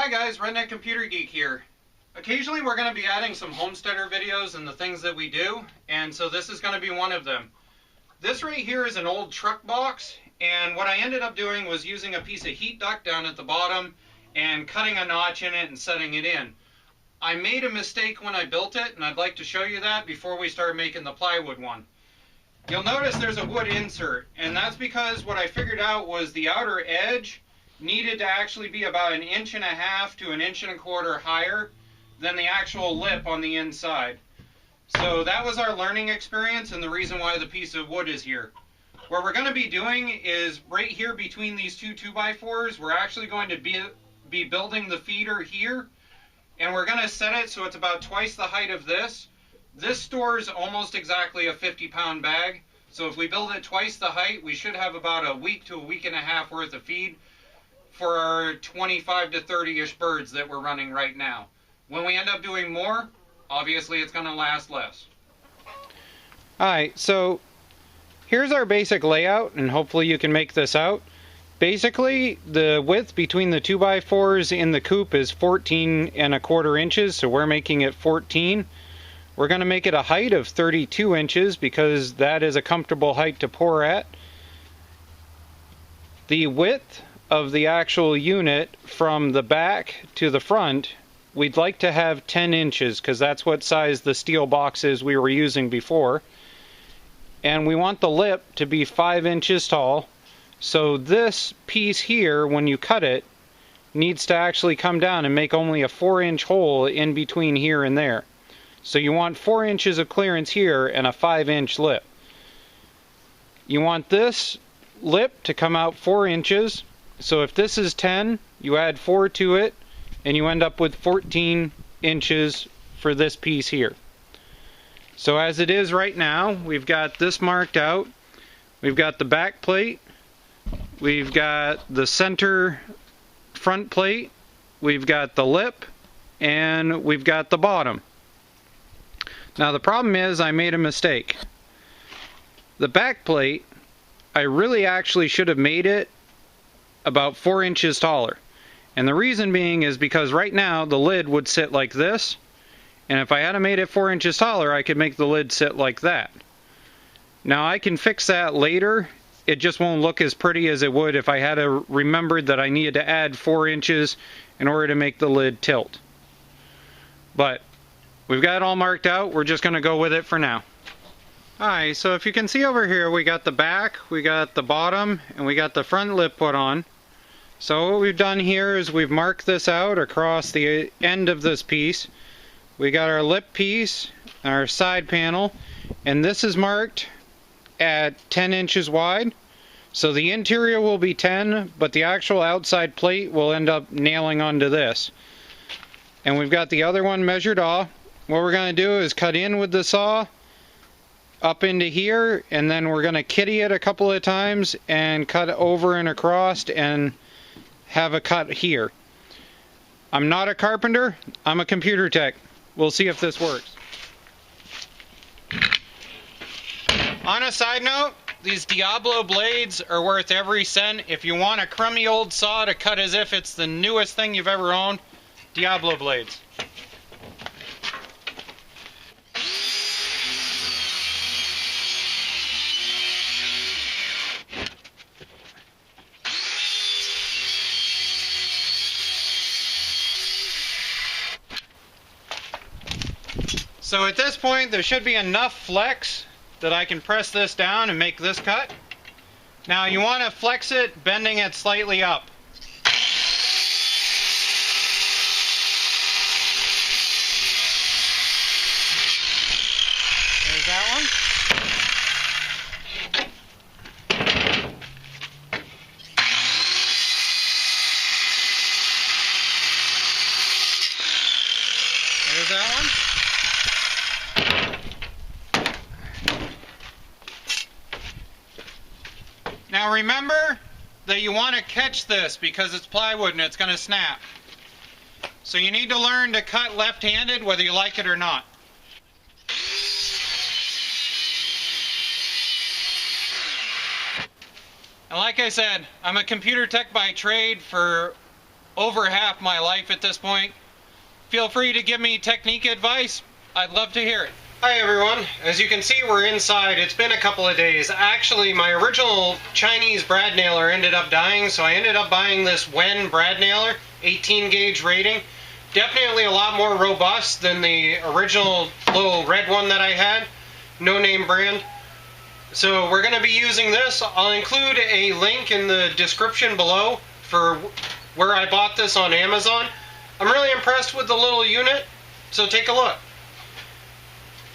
Hi guys, Redneck Computer Geek here. Occasionally we're going to be adding some homesteader videos and the things that we do, and so this is going to be one of them. This right here is an old truck box, and what I ended up doing was using a piece of heat duct down at the bottom and cutting a notch in it and setting it in. I made a mistake when I built it, and I'd like to show you that before we start making the plywood one. You'll notice there's a wood insert, and that's because what I figured out was the outer edge needed to actually be about 1.5 inches to 1.25 inches higher than the actual lip on the inside. So that was our learning experience and the reason why the piece of wood is here. What we're going to be doing is right here between these two 2x4s, we're actually going to be building the feeder here, and we're going to set it so it's about twice the height of this. This stores almost exactly a 50-pound bag, so if we build it twice the height, we should have about a week to a week and a half worth of feed for our 25 to 30-ish birds that we're running right now. When we end up doing more, obviously it's going to last less. Alright, so here's our basic layout, and hopefully you can make this out. Basically, the width between the 2x4s in the coop is 14.25 inches, so we're making it 14. We're going to make it a height of 32 inches because that is a comfortable height to pour at. The width of the actual unit from the back to the front, we'd like to have 10 inches because that's what size the steel boxes we were using before. And we want the lip to be 5 inches tall. So this piece here, when you cut it, needs to actually come down and make only a 4-inch hole in between here and there. So you want 4 inches of clearance here and a 5-inch lip. You want this lip to come out 4 inches. So if this is 10, you add 4 to it, and you end up with 14 inches for this piece here. So as it is right now, we've got this marked out. We've got the back plate. We've got the center front plate. We've got the lip, and we've got the bottom. Now the problem is I made a mistake. The back plate, I really actually should have made it about 4 inches taller. And the reason being is because right now the lid would sit like this, and if I had made it 4 inches taller, I could make the lid sit like that. Now I can fix that later. It just won't look as pretty as it would if I had remembered that I needed to add 4 inches in order to make the lid tilt. But we've got it all marked out. We're just going to go with it for now. Alright, so if you can see over here, we got the back, we got the bottom, and we got the front lip put on. So what we've done here is we've marked this out across the end of this piece. We got our lip piece, our side panel, and this is marked at 10 inches wide. So the interior will be 10, but the actual outside plate will end up nailing onto this. And we've got the other one measured off. What we're going to do is cut in with the saw up into here, and then we're going to kitty it a couple of times and cut over and across and have a cut here. I'm not a carpenter, I'm a computer tech. We'll see if this works. On a side note, these Diablo blades are worth every cent. If you want a crummy old saw to cut as if it's the newest thing you've ever owned, Diablo blades. So at this point there should be enough flex that I can press this down and make this cut. Now you want to flex it bending it slightly up. There's that one. There's that one. Now remember that you want to catch this because it's plywood and it's going to snap. So you need to learn to cut left-handed whether you like it or not. And like I said, I'm a computer tech by trade. For over half my life at this point. Feel free to give me technique advice. I'd love to hear it. Hi everyone. As you can see, we're inside. It's been a couple of days. Actually, my original Chinese brad nailer ended up dying, so I ended up buying this Wen brad nailer, 18 gauge rating. Definitely a lot more robust than the original little red one that I had. No name brand. So we're going to be using this. I'll include a link in the description below for where I bought this on Amazon. I'm really impressed with the little unit, so take a look.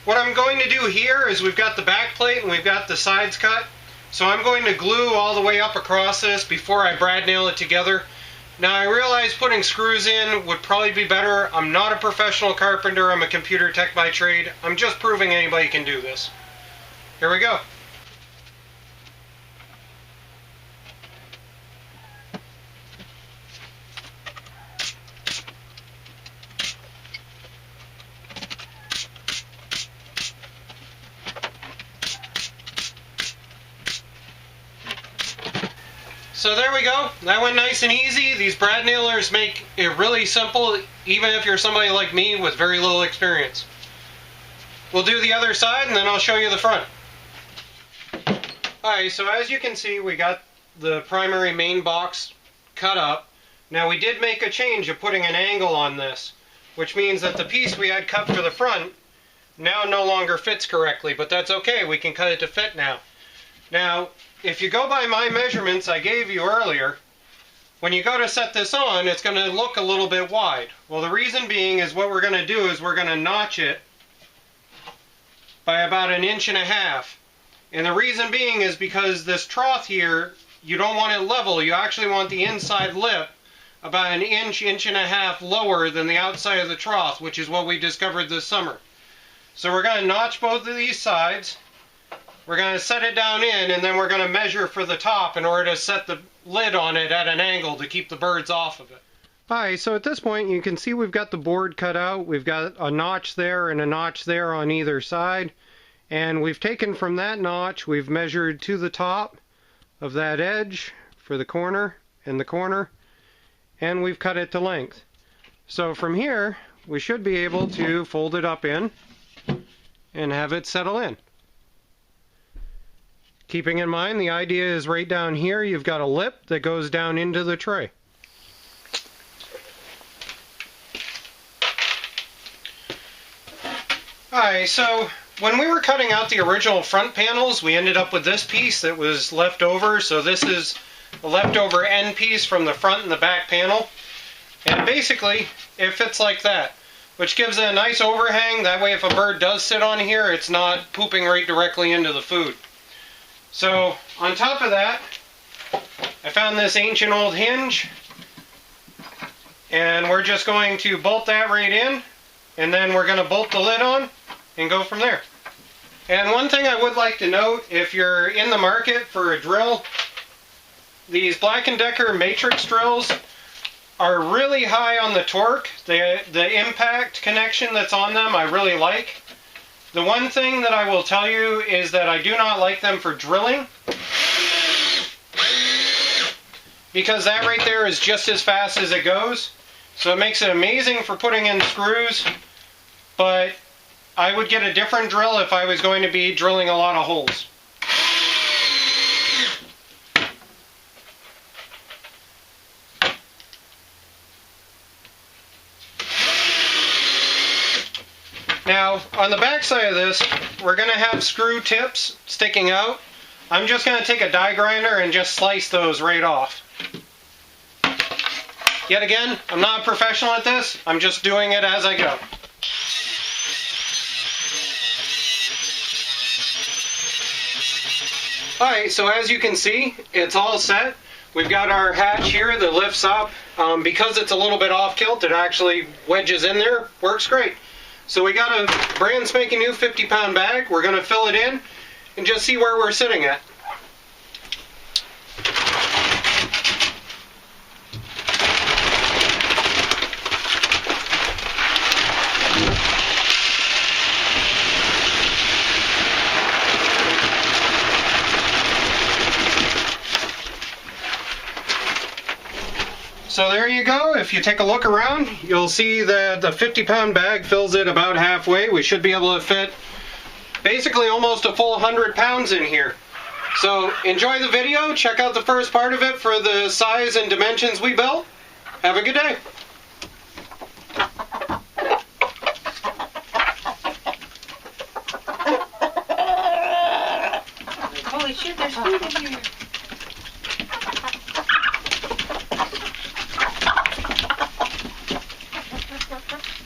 What I'm going to do here is we've got the back plate and we've got the sides cut. So I'm going to glue all the way up across this before I brad nail it together. Now I realize putting screws in would probably be better. I'm not a professional carpenter, I'm a computer tech by trade. I'm just proving anybody can do this. Here we go. So there we go. That went nice and easy. These brad nailers make it really simple, even if you're somebody like me with very little experience. We'll do the other side and then I'll show you the front. Alright, so as you can see, we got the primary main box cut up. Now we did make a change of putting an angle on this, which means that the piece we had cut for the front now no longer fits correctly, but that's okay. We can cut it to fit now. Now, if you go by my measurements I gave you earlier, when you go to set this on, it's going to look a little bit wide. Well, the reason being is what we're going to do is we're going to notch it by about 1.5 inches. And the reason being is because this trough here, you don't want it level. You actually want the inside lip about 1 inch, 1.5 inches lower than the outside of the trough, which is what we discovered this summer. So we're going to notch both of these sides. We're going to set it down in, and then we're going to measure for the top in order to set the lid on it at an angle to keep the birds off of it. Alright, so at this point you can see we've got the board cut out. We've got a notch there and a notch there on either side. And we've taken from that notch, we've measured to the top of that edge for the corner and the corner, and we've cut it to length. So from here, we should be able to fold it up in and have it settle in. Keeping in mind, the idea is right down here, you've got a lip that goes down into the tray. Alright, so when we were cutting out the original front panels, we ended up with this piece that was left over. So this is the leftover end piece from the front and the back panel. And basically, it fits like that, which gives it a nice overhang. That way if a bird does sit on here, it's not pooping right directly into the food. So on top of that, I found this ancient old hinge, and we're just going to bolt that right in, and then we're going to bolt the lid on and go from there. And one thing I would like to note, if you're in the market for a drill, these Black & Decker matrix drills are really high on the torque. The impact connection that's on them I really like. The one thing that I will tell you is that I do not like them for drilling, because that right there is just as fast as it goes. So it makes it amazing for putting in screws, but I would get a different drill if I was going to be drilling a lot of holes. Now, on the back side of this, we're going to have screw tips sticking out. I'm just going to take a die grinder and just slice those right off. Yet again, I'm not a professional at this. I'm just doing it as I go. Alright, so as you can see, it's all set. We've got our hatch here that lifts up. Because it's a little bit off kilt, it actually wedges in there. Works great. So we got a brand spanking new 50-pound bag. We're going to fill it in and just see where we're sitting at. So there you go. If you take a look around, you'll see that the 50-pound bag fills it about halfway. We should be able to fit basically almost a full 100 pounds in here. So enjoy the video. Check out the first part of it for the size and dimensions we built. Have a good day. Holy shit, there's food in here.